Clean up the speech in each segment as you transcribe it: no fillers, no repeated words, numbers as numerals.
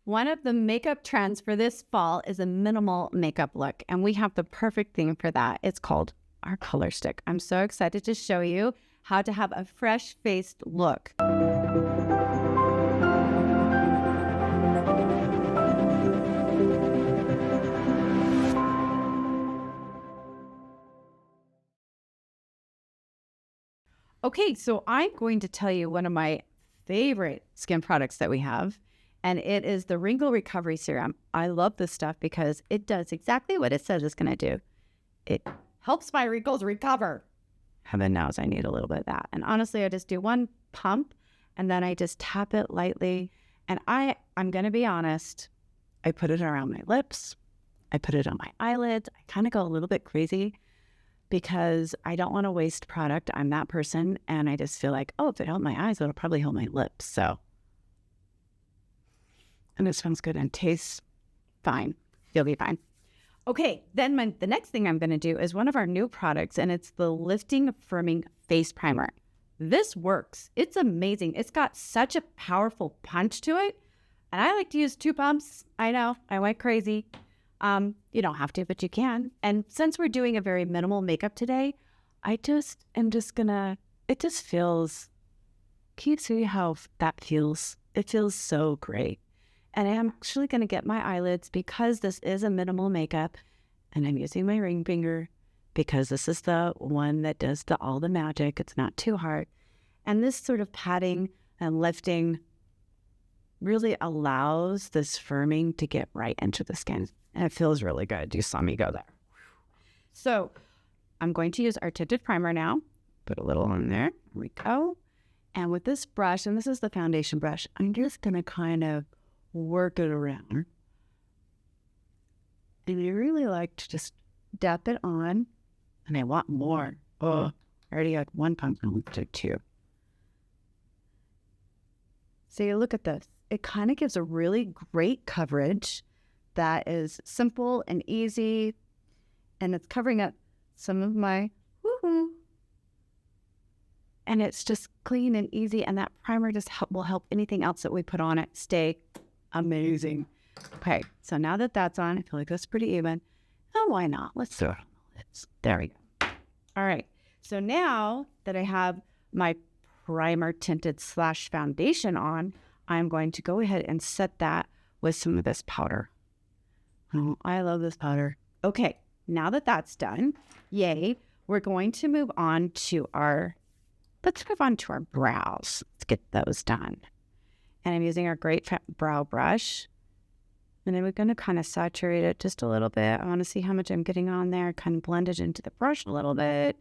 One of the makeup trends for this fall is a minimal makeup look, and we have the perfect thing for that. It's called our color stick. I'm so excited to show you how to have a fresh-faced look. Okay, so I'm going to tell you one of my favorite skin products that we have, and it is the Wrinkle Recovery Serum. I love this stuff because it does exactly what it says it's going to do. It helps my wrinkles recover. Heaven knows I need a little bit of that. And honestly, I just do one pump, and then I just tap it lightly. And I'm going to be honest, I put it around my lips. I put it on my eyelids. I kind of go a little bit crazy because I don't want to waste product. I'm that person. And I just feel like, oh, if it helped my eyes, it'll probably help my lips. So, and it smells good and tastes fine. You'll be fine. Okay, then the next thing I'm going to do is one of our new products, and it's the Lifting Firming Face Primer. This works. It's amazing. It's got such a powerful punch to it. And I like to use 2 pumps. I know, I went crazy. You don't have to, but you can. And since we're doing a very minimal makeup today, it just feels, can you see how that feels? It feels so great. And I'm actually going to get my eyelids because this is a minimal makeup, and I'm using my ring finger because this is the one that does all the magic. It's not too hard. And this sort of patting and lifting really allows this firming to get right into the skin. And it feels really good. You saw me go there. So I'm going to use our tinted primer now. Put a little on there. Here we go. And with this brush, and this is the foundation brush, I'm just going to kind of work it around. And I really like to just dab it on. And I want more. Oh, I already had 1 pump and I took 2. So you look at this. It kind of gives a really great coverage that is simple and easy. And it's covering up some of my woohoo. And it's just clean and easy. And that primer just will help anything else that we put on it stay amazing. Okay, so now that that's on, I feel like that's pretty even. Oh, why not? Let's throw it on the lids. There we go. All right, so now that I have my primer tinted / foundation on, I'm going to go ahead and set that with some of this powder. Oh, I love this powder. Okay, now that that's done, yay, we're going to move on to let's move on to our brows. Let's get those done. And I'm using our great brow brush. And then we're going to kind of saturate it just a little bit. I want to see how much I'm getting on there, kind of blend it into the brush a little bit.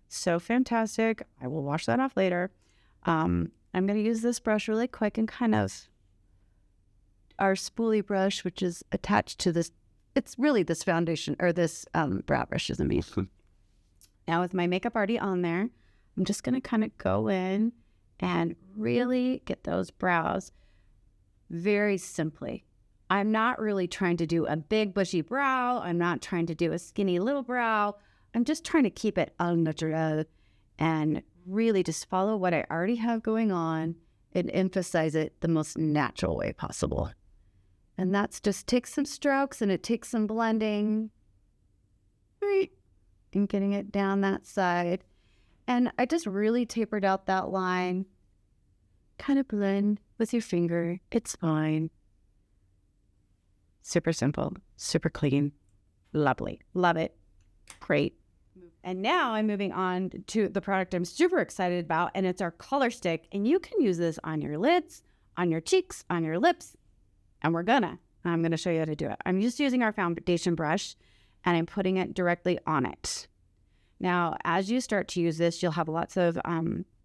So fantastic. I will wash that off later. I'm going to use this brush really quick and kind of our spoolie brush, which is attached to this. It's really this foundation or this brow brush is amazing. Now with my makeup already on there, I'm just going to kind of go in and really get those brows very simply. I'm not really trying to do a big bushy brow. I'm not trying to do a skinny little brow. I'm just trying to keep it au naturel and really just follow what I already have going on and emphasize it the most natural way possible. And that's just takes some strokes and it takes some blending and getting it down that side. And I just really tapered out that line. Kind of blend with your finger. It's fine. Super simple, super clean, lovely. Love it. Great. And now I'm moving on to the product I'm super excited about, and it's our color stick. And you can use this on your lids, on your cheeks, on your lips, and I'm gonna show you how to do it. I'm just using our foundation brush, and I'm putting it directly on it. Now, as you start to use this, you'll have lots of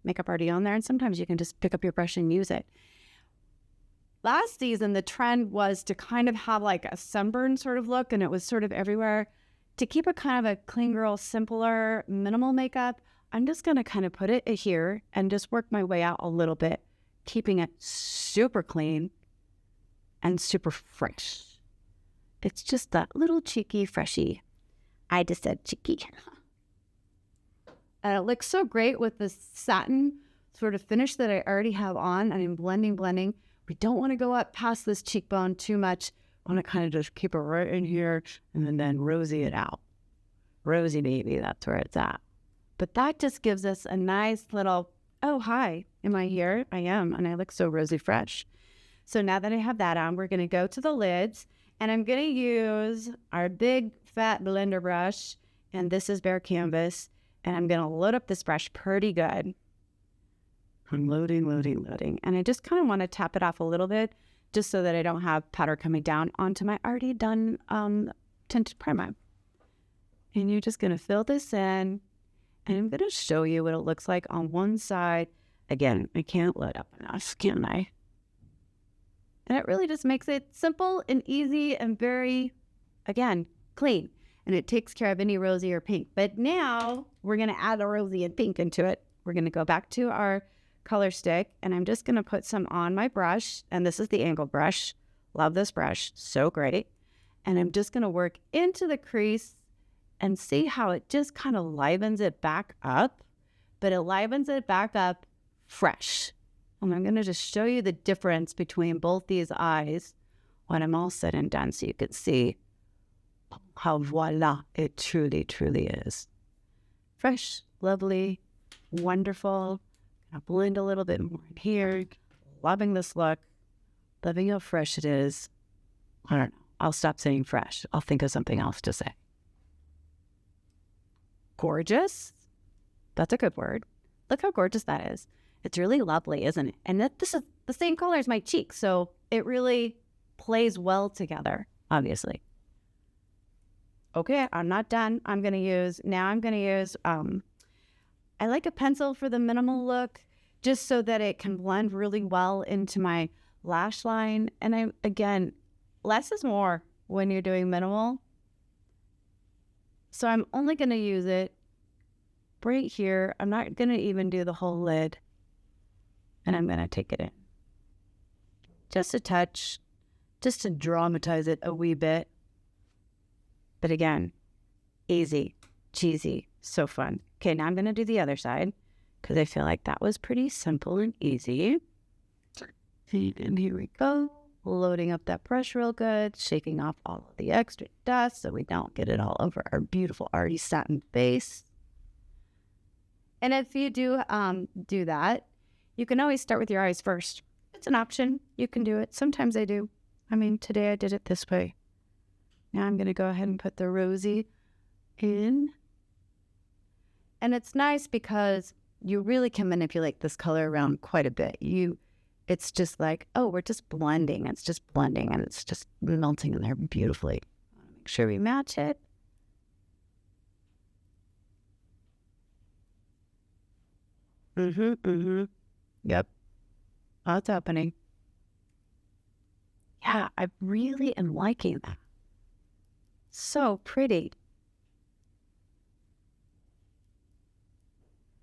makeup already on there, and sometimes you can just pick up your brush and use it. Last season, the trend was to kind of have like a sunburn sort of look, and it was sort of everywhere. To keep it kind of a clean girl, simpler, minimal makeup, I'm just going to kind of put it here and just work my way out a little bit, keeping it super clean and super fresh. It's just that little cheeky freshy. I just said cheeky. And it looks so great with the satin sort of finish that I already have on. And I'm blending We don't want to go up past this cheekbone too much. I want to kind of just keep it right in here and then rosy it out. Rosy baby, that's where it's at. But that just gives us a nice little, oh, hi, am I here? I am, and I look so rosy fresh. So now that I have that on, we're going to go to the lids, and I'm going to use our big fat blender brush, and this is bare canvas, and I'm going to load up this brush pretty good. I'm loading. And I just kind of want to tap it off a little bit just so that I don't have powder coming down onto my already done tinted primer. And you're just going to fill this in, and I'm going to show you what it looks like on one side. Again, I can't let up enough, can I? And it really just makes it simple and easy and very, again, clean. And it takes care of any rosy or pink. But now we're going to add a rosy and pink into it. We're going to go back to our color stick, and I'm just going to put some on my brush. And this is the angle brush. Love this brush. So great. And I'm just going to work into the crease and see how it just kind of livens it back up. But it livens it back up fresh. And I'm going to just show you the difference between both these eyes when I'm all said and done so you can see how voila it truly, truly is. Fresh, lovely, wonderful. I'll blend a little bit more in here. Loving this look. Loving how fresh it is. I don't know. I'll stop saying fresh. I'll think of something else to say. Gorgeous. That's a good word. Look how gorgeous that is. It's really lovely, isn't it? And this is the same color as my cheek, so it really plays well together, obviously. Okay, I'm not done. I'm going to use, I like a pencil for the minimal look, just so that it can blend really well into my lash line. And again, less is more when you're doing minimal. So I'm only going to use it right here. I'm not going to even do the whole lid. And I'm going to take it in. Just a touch, just to dramatize it a wee bit. But again, easy, cheesy, so fun. Okay, now I'm going to do the other side because I feel like that was pretty simple and easy. And here we go. Loading up that brush real good, shaking off all of the extra dust so we don't get it all over our beautiful already satin face. And if you do that, you can always start with your eyes first. It's an option. You can do it. Sometimes I do. I mean, today I did it this way. Now I'm going to go ahead and put the rosy in. And it's nice because you really can manipulate this color around quite a bit. It's just like, oh, we're just blending. It's just blending and it's just melting in there beautifully. Make sure we match it. Yep. That's happening. Yeah, I really am liking that. So pretty.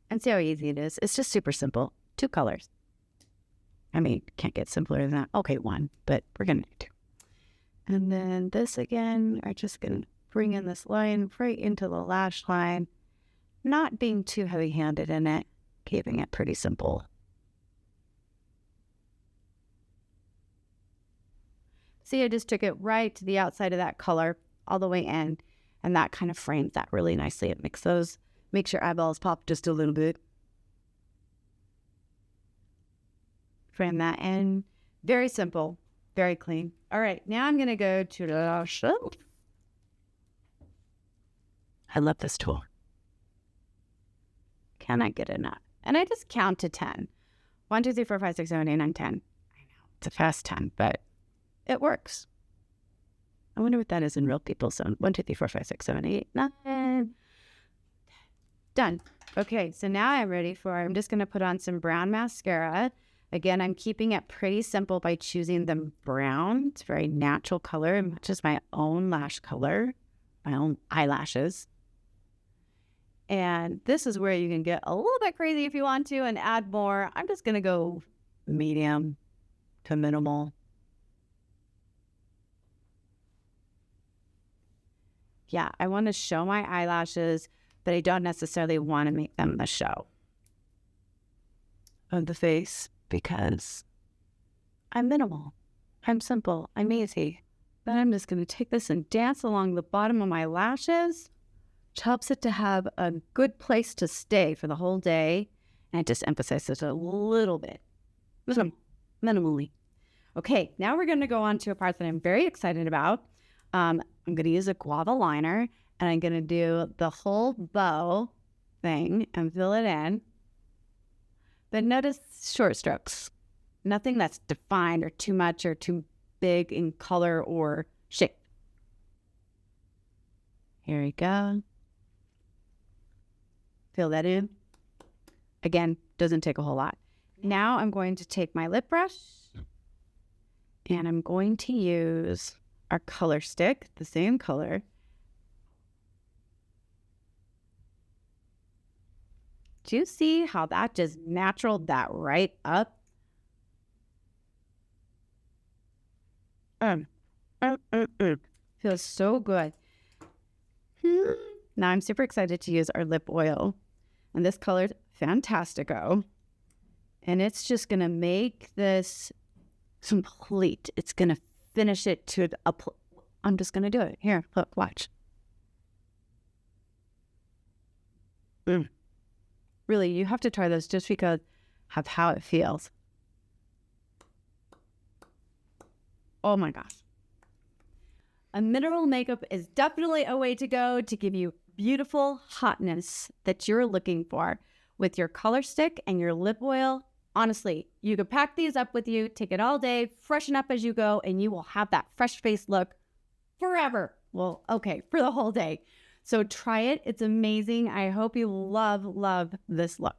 And see how easy it is. It's just super simple. 2 colors. I mean, can't get simpler than that. Okay, 1, but we're going to do 2. And then this again, we're just going to bring in this line right into the lash line. Not being too heavy-handed in it. Keeping it pretty simple. See, I just took it right to the outside of that color, all the way in, and that kind of frames that really nicely. It makes your eyeballs pop just a little bit. Frame that in. Very simple, very clean. All right, now I'm going to go to the lash. I love this tool. Cannot get enough. And I just count to 10. 1, 2, 3, 4, 5, 6, 7, 8, 9, 10. I know, it's a fast 10, but it works. I wonder what that is in real people. So 1, 2, 3, 4, 5, 6, 7, 8, 9. Done. Okay, so now I'm just going to put on some brown mascara. Again, I'm keeping it pretty simple by choosing the brown. It's a very natural color. It matches my own lash color, my own eyelashes. And this is where you can get a little bit crazy if you want to and add more. I'm just going to go medium to minimal. Yeah, I want to show my eyelashes, but I don't necessarily want to make them the show of the face because I'm minimal. I'm simple. I'm easy. Then I'm just going to take this and dance along the bottom of my lashes, which helps it to have a good place to stay for the whole day. And I just emphasize this a little bit, minimally. Okay, now we're going to go on to a part that I'm very excited about. I'm going to use a guava liner, and I'm going to do the whole bow thing and fill it in. But notice short strokes. Nothing that's defined or too much or too big in color or shape. Here we go. Fill that in. Again, doesn't take a whole lot. Now I'm going to take my lip brush and I'm going to use our color stick, the same color. Do you see how that just naturaled that right up? Feels so good. Now I'm super excited to use our lip oil. And this color's Fantastico. And it's just going to make this complete. It's going to finish it to I'm just going to do it. Here, look, watch. Really, you have to try this just because of how it feels. Oh my gosh. A mineral makeup is definitely a way to go to give you beautiful hotness that you're looking for with your color stick and your lip oil. Honestly, you could pack these up with you, take it all day, freshen up as you go, and you will have that fresh face look forever. Okay, for the whole day. So try it. It's amazing. I hope you love this look.